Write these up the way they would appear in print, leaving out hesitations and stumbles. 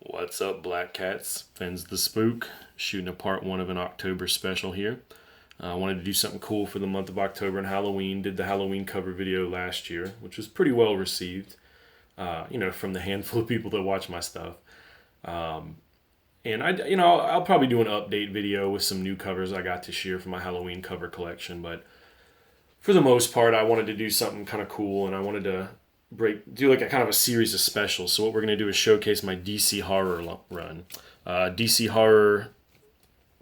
What's up, Black Cats? Fens the Spook, shooting a part one of an October special here. I wanted to do something cool for the month of October and Halloween. Did the Halloween cover video last year, which was pretty well received, from the handful of people that watch my stuff. And I'll probably do an update video with some new covers I got this year for my Halloween cover collection. But for the most part, I wanted to do something kind of cool, and I wanted to do like a kind of a series of specials. So what we're gonna do is showcase my DC horror run. DC horror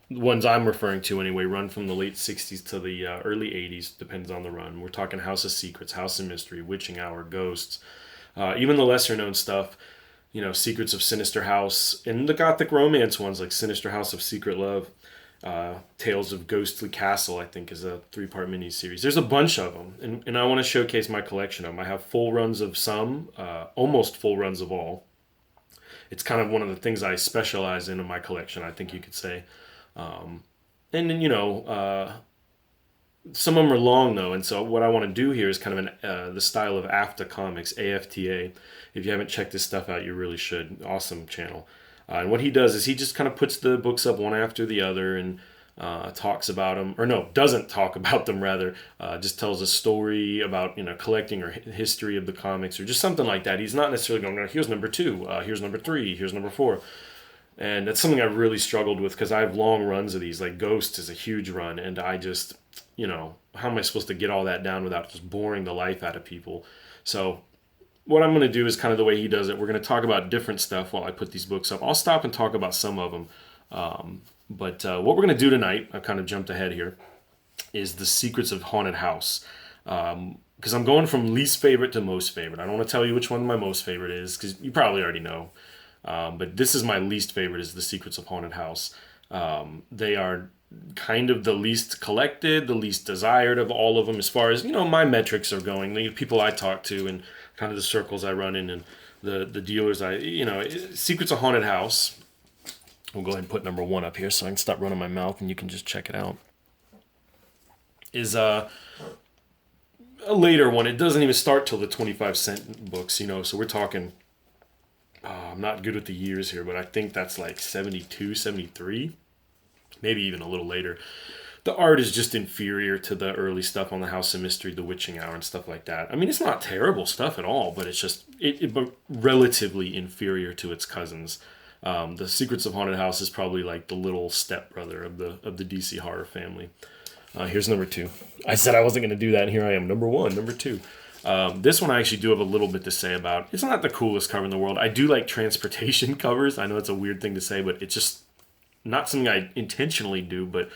ones I'm referring to anyway run from the late '60s to the early '80s, depends on the run. We're talking House of Secrets, House of Mystery, Witching Hour, Ghosts, even the lesser known stuff. Secrets of Sinister House, and the gothic romance ones like Sinister House of Secret Love. Tales of Ghostly Castle, I think, is a 3-part miniseries. There's a bunch of them, and I want to showcase my collection of them. I have full runs of some, almost full runs of all. It's kind of one of the things I specialize in my collection, I think you could say. And then, some of them are long, though, and so what I want to do here is kind of the style of AFTA Comics, AFTA. If you haven't checked this stuff out, you really should. Awesome channel. And what he does is he just kind of puts the books up one after the other and talks about them, or no, doesn't talk about them rather. Just tells a story about collecting or history of the comics or just something like that. He's not necessarily going, here's number 2, here's number 3, here's number 4. And that's something I really struggled with because I have long runs of these. Like Ghost is a huge run, and I just, how am I supposed to get all that down without just boring the life out of people? So what I'm going to do is kind of the way he does it. We're going to talk about different stuff while I put these books up. I'll stop and talk about some of them. But what we're going to do tonight, I've kind of jumped ahead here, is the Secrets of Haunted House. Because I'm going from least favorite to most favorite. I don't want to tell you which one my most favorite is, because you probably already know. But this is my least favorite, is the Secrets of Haunted House. They are kind of the least collected, the least desired of all of them as far as, my metrics are going. The people I talk to and kind of the circles I run in and the dealers Secrets of Haunted House. We'll go ahead and put number 1 up here so I can stop running my mouth and you can just check it out. Is a later one. It doesn't even start till the 25-cent books, so we're talking, I'm not good with the years here, but I think that's like 72, 73, maybe even a little later. The art is just inferior to the early stuff on the House of Mystery, the Witching Hour, and stuff like that. I mean, it's not terrible stuff at all, but it's just relatively inferior to its cousins. The Secrets of Haunted House is probably like the little stepbrother of the DC horror family. Here's number 2. I said I wasn't going to do that, and here I am, number 1, number 2. This one I actually do have a little bit to say about. It's not the coolest cover in the world. I do like transportation covers. I know it's a weird thing to say, but it's just not something I intentionally do, but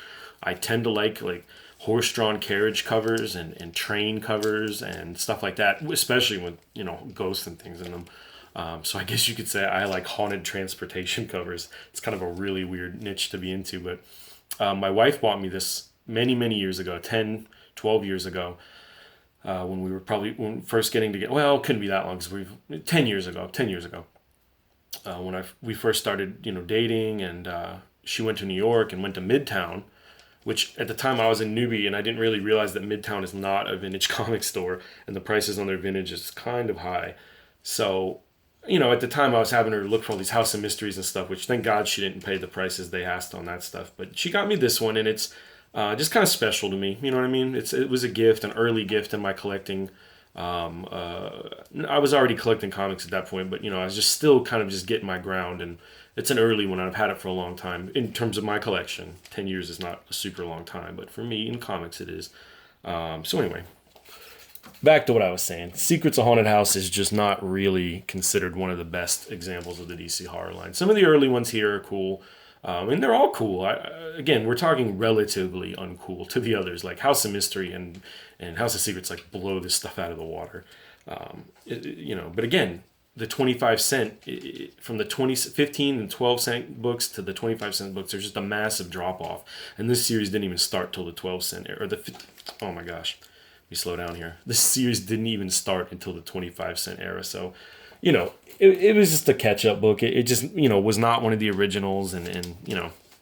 I tend to like horse-drawn carriage covers and train covers and stuff like that, especially with, ghosts and things in them. So I guess you could say I like haunted transportation covers. It's kind of a really weird niche to be into, but my wife bought me this many, many years ago, 10, 12 years ago, when we were first getting together. Well, it couldn't be that long because 10 years ago, when we first started, dating, and she went to New York and went to Midtown, which at the time I was a newbie and I didn't really realize that Midtown is not a vintage comic store and the prices on their vintage is kind of high. So, at the time I was having her look for all these House of Mysteries and stuff, which thank God she didn't pay the prices they asked on that stuff. But she got me this one, and it's just kind of special to me. You know what I mean? It was a gift, an early gift in my collecting. I was already collecting comics at that point, but I was just still kind of just getting my ground, and it's an early one. I've had it for a long time in terms of my collection. 10 years is not a super long time, but for me in comics it is. So anyway, back to what I was saying. Secrets of Haunted House is just not really considered one of the best examples of the DC horror line. Some of the early ones here are cool. And they're all cool. Again, we're talking relatively uncool to the others, like House of Mystery and House of Secrets, like blow this stuff out of the water. But again, the 25 cent, from the 15 and 12 cent books to the 25 cent books, there's just a massive drop off. And this series didn't even start till the 12 cent era. Oh my gosh, let me slow down here. This series didn't even start until the 25 cent era. So, it was just a catch-up book. It just, was not one of the originals, and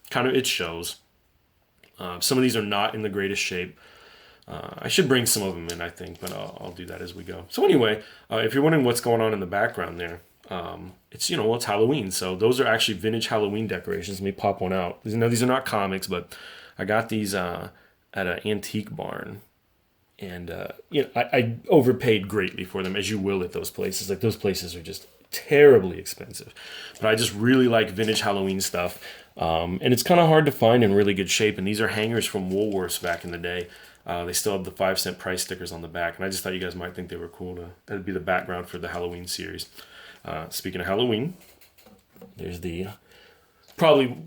kind of it shows. Some of these are not in the greatest shape. I should bring some of them in, I think, but I'll do that as we go. So anyway, if you're wondering what's going on in the background there, It's, well, it's Halloween, so those are actually vintage Halloween decorations. Let me pop one out. These are not comics, but I got these at an antique barn, and I overpaid greatly for them, as you will at those places. Like, those places are just terribly expensive, but I just really like vintage Halloween stuff, and it's kind of hard to find in really good shape. And these are hangers from Woolworths back in the day. They still have the 5-cent price stickers on the back, and I just thought you guys might think they were cool. That'd be the background for the Halloween series. Speaking of Halloween, there's the probably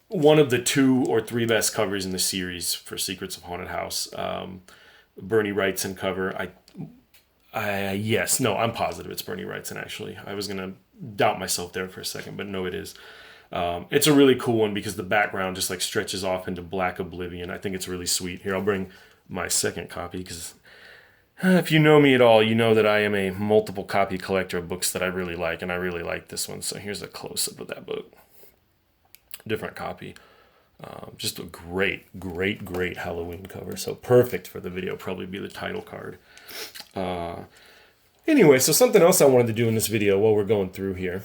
one of the 2 or 3 best covers in the series for Secrets of Haunted House. Bernie Wrightson cover. I'm positive it's Bernie Wrightson, actually. I was gonna doubt myself there for a second, but no, it is. It's a really cool one because the background just like stretches off into black oblivion. I think it's really sweet. Here, I'll bring my second copy because if you know me at all, you know that I am a multiple copy collector of books that I really like, and I really like this one. So here's a close-up of that book. Different copy. Just a great Halloween cover. So perfect for the video. Probably be the title card. Anyway, so something else I wanted to do in this video while we're going through here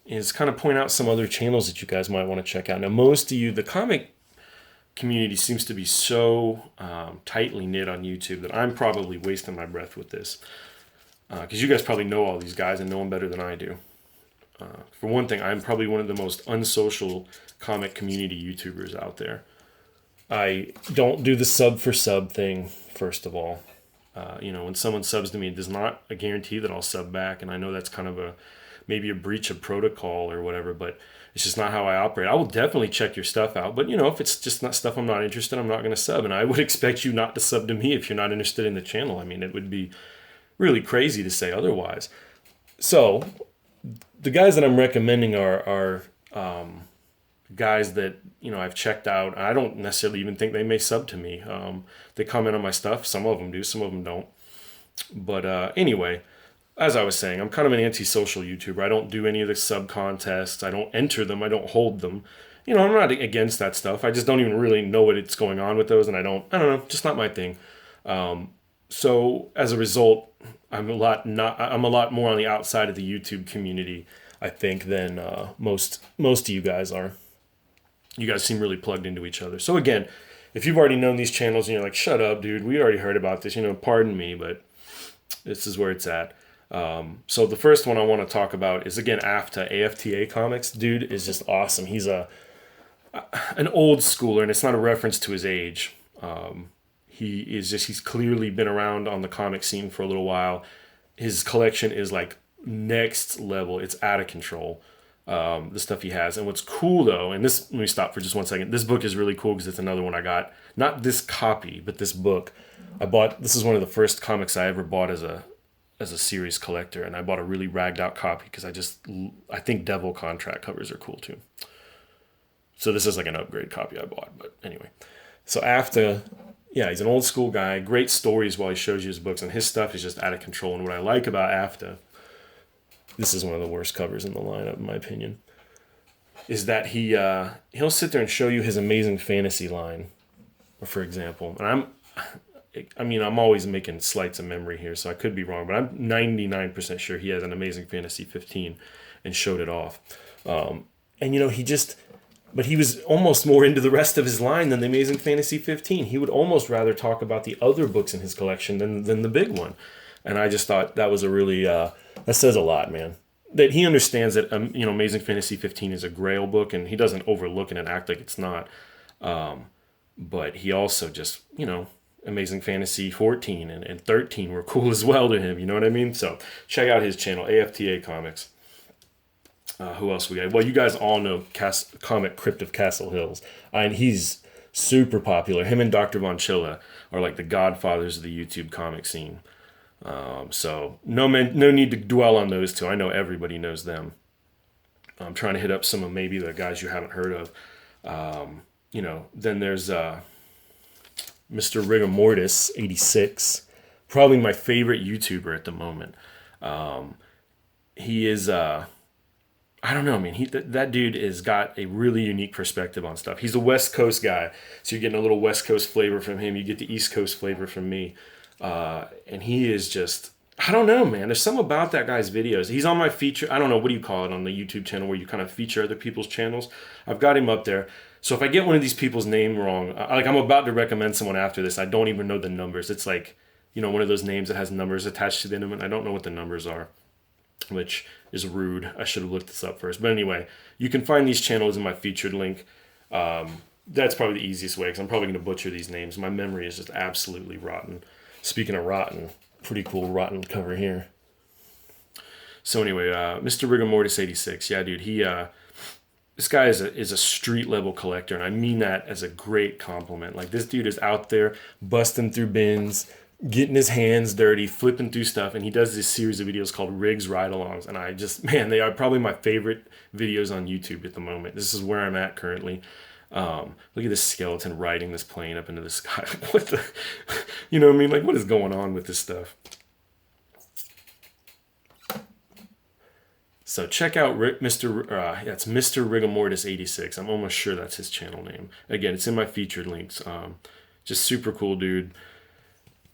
is kind of point out some other channels that you guys might want to check out. Now, most of you, the comic community seems to be so tightly knit on YouTube that I'm probably wasting my breath with this. Because you guys probably know all these guys and know them better than I do. For one thing, I'm probably one of the most unsocial comic community YouTubers out there. I don't do the sub for sub thing, first of all. When someone subs to me, it is not a guarantee that I'll sub back, and I know that's kind of maybe a breach of protocol or whatever, but it's just not how I operate. I will definitely check your stuff out, but if it's just not stuff I'm not interested in, I'm not going to sub, and I would expect you not to sub to me if you're not interested in the channel. I mean, it would be really crazy to say otherwise. So, the guys that I'm recommending are guys that I've checked out. I don't necessarily even think they may sub to me. They comment on my stuff. Some of them do, some of them don't. But anyway, as I was saying, I'm kind of an antisocial YouTuber. I don't do any of the sub contests. I don't enter them. I don't hold them. I'm not against that stuff. I just don't even really know what's going on with those, and I don't know, just not my thing. So as a result, I'm a lot more on the outside of the YouTube community, I think, than most of you guys are. You guys seem really plugged into each other. So again, if you've already known these channels and you're like, shut up, dude, we already heard about this, pardon me, but this is where it's at. So the first one I want to talk about is, again, AFTA Comics. Dude is just awesome. He's an old schooler, and it's not a reference to his age. He's clearly been around on the comic scene for a little while. His collection is like next level. It's out of control. The stuff he has. And what's cool though, and let me stop for just 1 second. This book is really cool because it's another one I got. Not this copy, but this book. This is one of the first comics I ever bought as a series collector, and I bought a really ragged out copy because I think Devil Contract covers are cool too. So this is like an upgrade copy I bought, but anyway. So AFTA, he's an old school guy, great stories while he shows you his books, and his stuff is just out of control. And what I like about AFTA, this is one of the worst covers in the lineup, in my opinion, is that he'll sit there and show you his Amazing Fantasy line, for example. And I'm always making slights of memory here, so I could be wrong, but I'm 99% sure he has an Amazing Fantasy 15 and showed it off. But he was almost more into the rest of his line than the Amazing Fantasy 15. He would almost rather talk about the other books in his collection than the big one. And I just thought that was a really, that says a lot, man. That he understands that, Amazing Fantasy 15 is a grail book, and he doesn't overlook it and act like it's not. But he also just, Amazing Fantasy 14 and 13 were cool as well to him, you know what I mean? So check out his channel, AFTA Comics. Who else we got? Well, you guys all know Comic Crypt of Castle Hills. And he's super popular. Him and Dr. Von Chilla are like the godfathers of the YouTube comic scene. So no need to dwell on those two. I know everybody knows them. I'm trying to hit up some of maybe the guys you haven't heard of. Then there's Mr. Rigor Mortis 86, probably my favorite YouTuber at the moment. He is I don't know, man. That dude has got a really unique perspective on stuff. He's a West Coast guy, so you're getting a little West Coast flavor from him. You get the East Coast flavor from me. And he is just, I don't know, man. There's something about that guy's videos. He's on my feature. I don't know, what do you call it on the YouTube channel where you kind of feature other people's channels? I've got him up there. So if I get one of these people's name wrong, like I'm about to recommend someone after this, I don't even know the numbers. It's like, one of those names that has numbers attached to the end of it. I don't know what the numbers are, which is rude. I should have looked this up first. But anyway, you can find these channels in my featured link. That's probably the easiest way because I'm probably going to butcher these names. My memory is just absolutely rotten. Speaking of rotten, pretty cool rotten cover here. So anyway, Mr. Rigor Mortis 86. Yeah, dude, this guy is a street level collector, and I mean that as a great compliment. Like, this dude is out there busting through bins, getting his hands dirty, flipping through stuff, and he does this series of videos called Rigs Ride-Alongs, and I just, man, they are probably my favorite videos on YouTube at the moment. This is where I'm at currently. Look at this skeleton riding this plane up into the sky. What the, you know what I mean? Like, what is going on with this stuff? So check out that's Mr. Rigamortis 86. I'm almost sure that's his channel name. Again, it's in my featured links. Just super cool dude.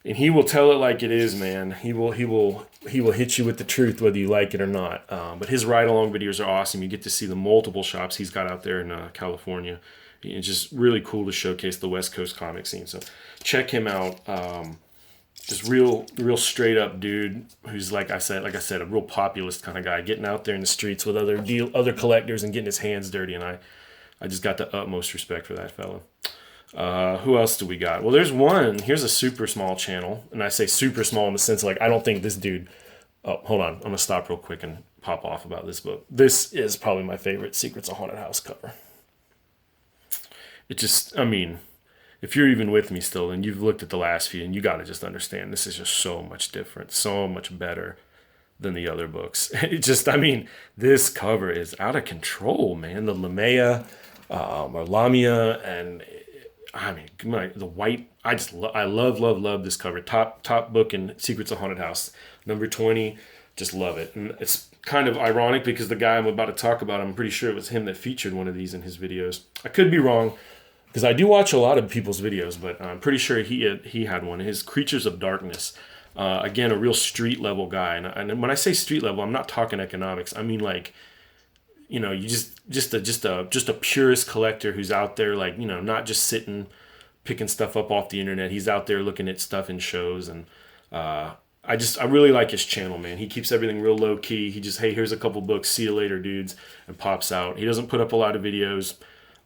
And he will tell it like it is, man. He will hit you with the truth whether you like it or not. But his ride-along videos are awesome. You get to see the multiple shops he's got out there in California. It's just really cool to showcase the West Coast comic scene. So check him out. Just real straight up dude who's like I said, a real populist kind of guy, getting out there in the streets with other collectors and getting his hands dirty. And I just got the utmost respect for that fella. Who else do we got? Well, there's one. Here's a super small channel, and I say super small in the sense of, like, I don't think this dude. Oh, hold on. I'm gonna stop real quick and pop off about this book. This is probably my favorite Secrets of Haunted House cover. It just, I mean, if you're even with me still, then you've looked at the last few, and you got to just understand this is just so much different, so much better than the other books. It just, I mean, this cover is out of control, man. The Lamia, or Lamia, and I mean, the white. I love this cover. Top book in Secrets of Haunted House, number 20. Just love it, and it's kind of ironic because the guy I'm about to talk about, I'm pretty sure it was him that featured one of these in his videos. I could be wrong, because I do watch a lot of people's videos, but I'm pretty sure he had one. His Creatures of Darkness. Again, a real street level guy, and when I say street level, I'm not talking economics. I mean, like, you just a purist collector who's out there, like, not just sitting picking stuff up off the internet. He's out there looking at stuff in shows, and I really like his channel, man. He keeps everything real low key. He just, hey, here's a couple books, see you later, dudes, and pops out. He doesn't put up a lot of videos,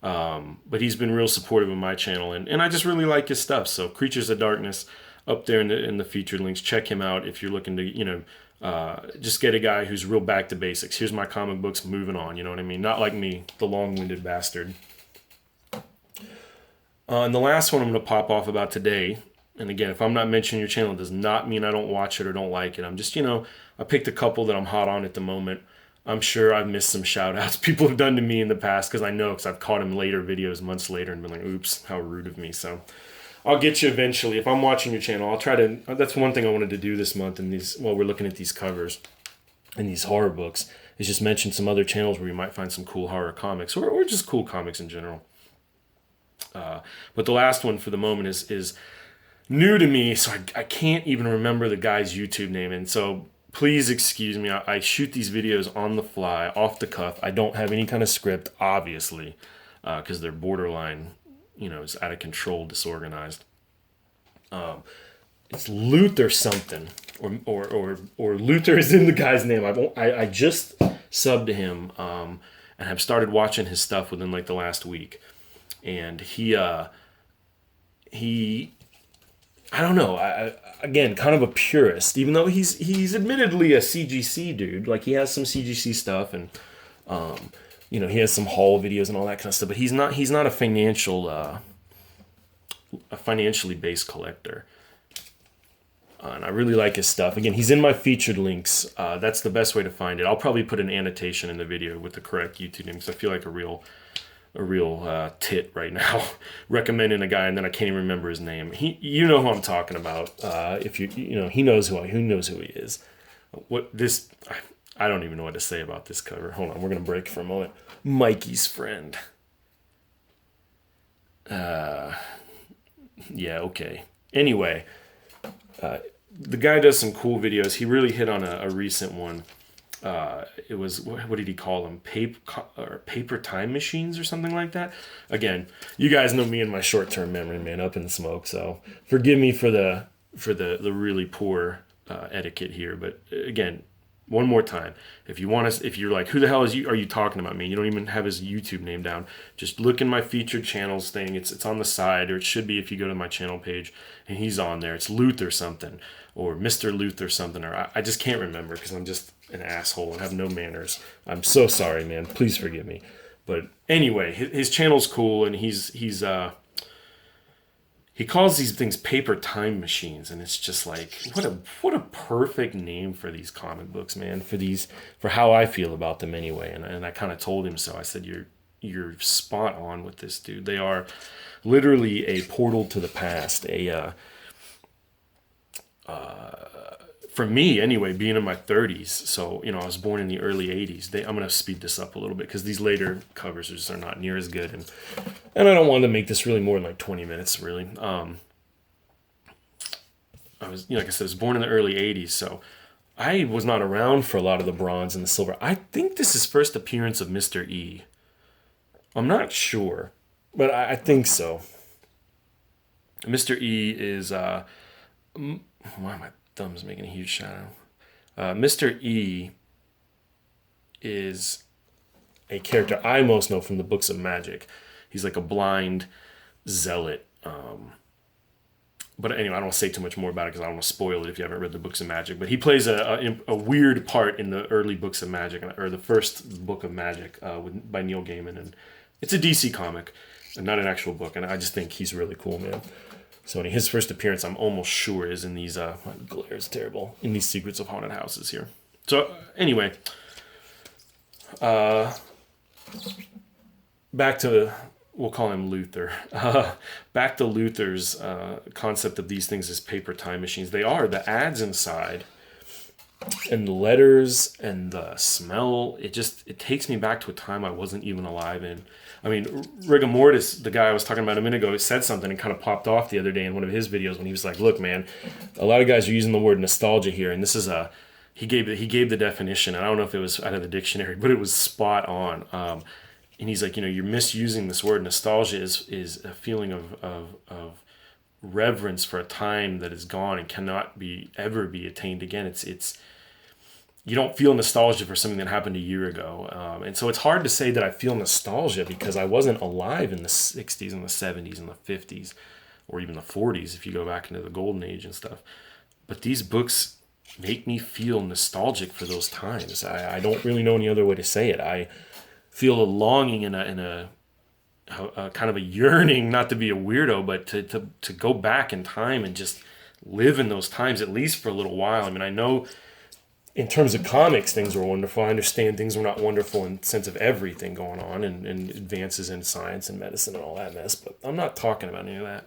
but he's been real supportive of my channel, and I just really like his stuff. So Creatures of Darkness, up there in the featured links. Check him out if you're looking to, just get a guy who's real back to basics. Here's my comic books, moving on, you know what I mean? Not like me, the long-winded bastard. And the last one I'm going to pop off about today, and again, if I'm not mentioning your channel, it does not mean I don't watch it or don't like it. I'm just, I picked a couple that I'm hot on at the moment. I'm sure I've missed some shout-outs people have done to me in the past, because I know, because I've caught him later videos months later and been like, oops, how rude of me. So I'll get you eventually. If I'm watching your channel, I'll try to, that's one thing I wanted to do this month while we're looking at these covers and these horror books, is just mention some other channels where you might find some cool horror comics, or just cool comics in general. But the last one for the moment is new to me, so I can't even remember the guy's YouTube name, and so please excuse me. I shoot these videos on the fly, off the cuff. I don't have any kind of script, obviously, because they're borderline, it's out of control, disorganized. It's Luther something, or Luther is in the guy's name. I just subbed to him, and have started watching his stuff within like the last week. And he I don't know, again, kind of a purist, even though he's admittedly a CGC dude. Like, he has some CGC stuff, and he has some haul videos and all that kind of stuff, but he's not a financially based collector. And I really like his stuff. Again, he's in my featured links. That's the best way to find it. I'll probably put an annotation in the video with the correct YouTube name, because I feel like a real tit right now, recommending a guy and then I can't even remember his name. You know who I'm talking about. If he knows who he is. I don't even know what to say about this cover. Hold on, we're gonna break for a moment. Mikey's Friend. Yeah, okay. Anyway, the guy does some cool videos. He really hit on a recent one. It was, what did he call them? Paper time machines or something like that. Again, you guys know me and my short-term memory, man, up in smoke. So forgive me for the really poor etiquette here. But again, one more time, if you're like, who the hell are you talking about, man? You don't even have his YouTube name down. Just look in my featured channels thing. It's on the side, or it should be if you go to my channel page, and he's on there. It's Luther something, or Mr. Luther something, or I just can't remember because I'm just an asshole and have no manners. I'm so sorry, man. Please forgive me. But anyway, his channel's cool, and he calls these things paper time machines, and it's just like, what a perfect name for these comic books, man. For how I feel about them anyway. And I kind of told him so. I said, you're spot on with this, dude. They are literally a portal to the past. For me anyway, being in my 30s, so I was born in the early 80s. I'm gonna speed this up a little bit because these later covers just are not near as good, and I don't want to make this really more than like 20 minutes, really. I was, like I said, I was born in the early 80s, so I was not around for a lot of the bronze and the silver. I think this is first appearance of Mr. E. I'm not sure, but I think so. Mr. E is why my thumb's making a huge shadow. Mr. E is a character I most know from the books of magic. He's like a blind zealot. But anyway, I don't want to say too much more about it because I don't want to spoil it if you haven't read the books of magic. But he plays a weird part in the early books of magic, or the first book of magic by Neil Gaiman. And it's a DC comic and not an actual book. And I just think he's really cool, man. So his first appearance, I'm almost sure, is in these, my glare is terrible, in these Secrets of Haunted Houses here. So anyway, back to, we'll call him Luther. Back to Luther's concept of these things as paper time machines. They are. The ads inside and the letters and the smell, it takes me back to a time I wasn't even alive in. I mean, Rigor Mortis, the guy I was talking about a minute ago, said something and kind of popped off the other day in one of his videos when he was like, look, man, a lot of guys are using the word nostalgia here, and this is he gave the definition, and I don't know if it was out of the dictionary, but it was spot on. And he's like, you're misusing this word. Nostalgia is a feeling of reverence for a time that is gone and cannot ever be attained again. It's you don't feel nostalgia for something that happened a year ago. And so it's hard to say that I feel nostalgia because I wasn't alive in the 60s and the 70s and the 50s or even the 40s if you go back into the golden age and stuff. But these books make me feel nostalgic for those times. I don't really know any other way to say it. I feel a longing and a kind of a yearning, not to be a weirdo, but to go back in time and just live in those times, at least for a little while. I mean, I know in terms of comics, things were wonderful. I understand things were not wonderful in the sense of everything going on and advances in science and medicine and all that mess, but I'm not talking about any of that.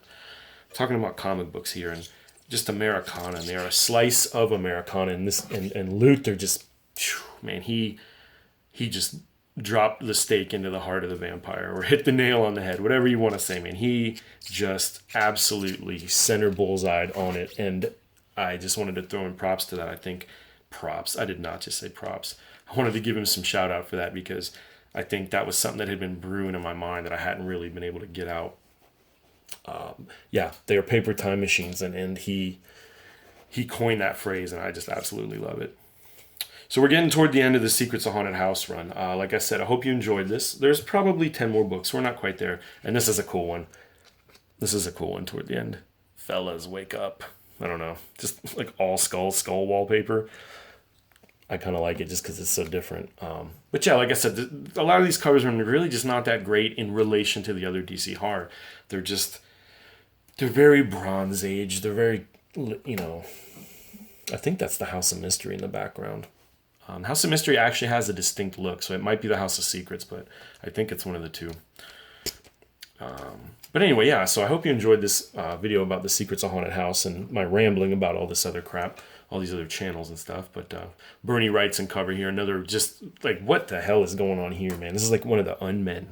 I'm talking about comic books here and just Americana, and they are a slice of Americana, and Luther just, man, he just dropped the stake into the heart of the vampire or hit the nail on the head, whatever you want to say, man. He just absolutely center bullseyed on it, and I just wanted to throw in props to that. I think props. I did not just say props. I wanted to give him some shout out for that because I think that was something that had been brewing in my mind that I hadn't really been able to get out. Yeah, they are paper time machines, and he coined that phrase, and I just absolutely love it. So we're getting toward the end of the Secrets of Haunted House run. Like I said, I hope you enjoyed this. There's probably 10 more books. We're not quite there. And this is a cool one. This is a cool one toward the end. Fellas, wake up. I don't know. Just like all skull wallpaper. I kind of like it just because it's so different. But yeah, like I said, a lot of these covers are really just not that great in relation to the other DC horror. They're very Bronze Age. They're very, I think that's the House of Mystery in the background. House of Mystery actually has a distinct look, so it might be the House of Secrets, but I think it's one of the two. But anyway, yeah, so I hope you enjoyed this video about the Secrets of Haunted House and my rambling about all this other crap, all these other channels and stuff. But Bernie Wright's in cover here. Another just, like, what the hell is going on here, man? This is like one of the Unmen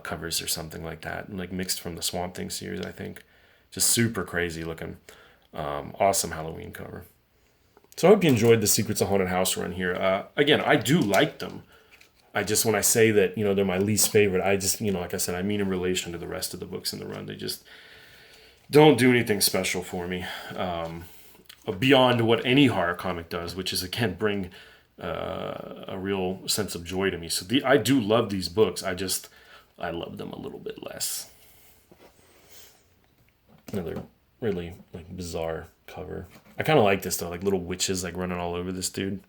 covers or something like that, and like mixed from the Swamp Thing series, I think. Just super crazy looking. Awesome Halloween cover. So I hope you enjoyed the Secrets of Haunted House run here. Again, I do like them. I just, when I say that, they're my least favorite, I just, like I said, I mean in relation to the rest of the books in the run. They just don't do anything special for me. Beyond what any horror comic does, which is, again, bring a real sense of joy to me. So I do love these books. I love them a little bit less. Another really bizarre cover. I kind of like this though, like little witches running all over this dude.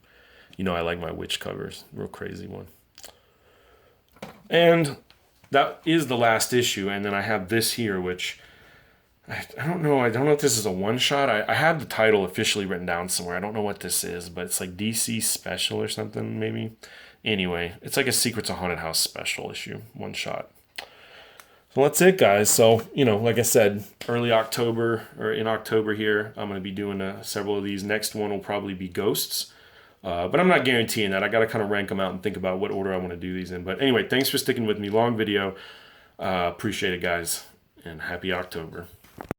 I like my witch covers. Real crazy one. And that is the last issue. And then I have this here, which I don't know. I don't know if this is a one-shot. I have the title officially written down somewhere. I don't know what this is, but it's like DC Special or something, maybe. Anyway, it's like a Secrets of Haunted House special issue, one-shot. So that's it, guys. So, like I said, early October, or in October here, I'm going to be doing several of these. Next one will probably be Ghosts. But I'm not guaranteeing that. I got to kind of rank them out and think about what order I want to do these in. But anyway, thanks for sticking with me. Long video. Appreciate it, guys. And happy October.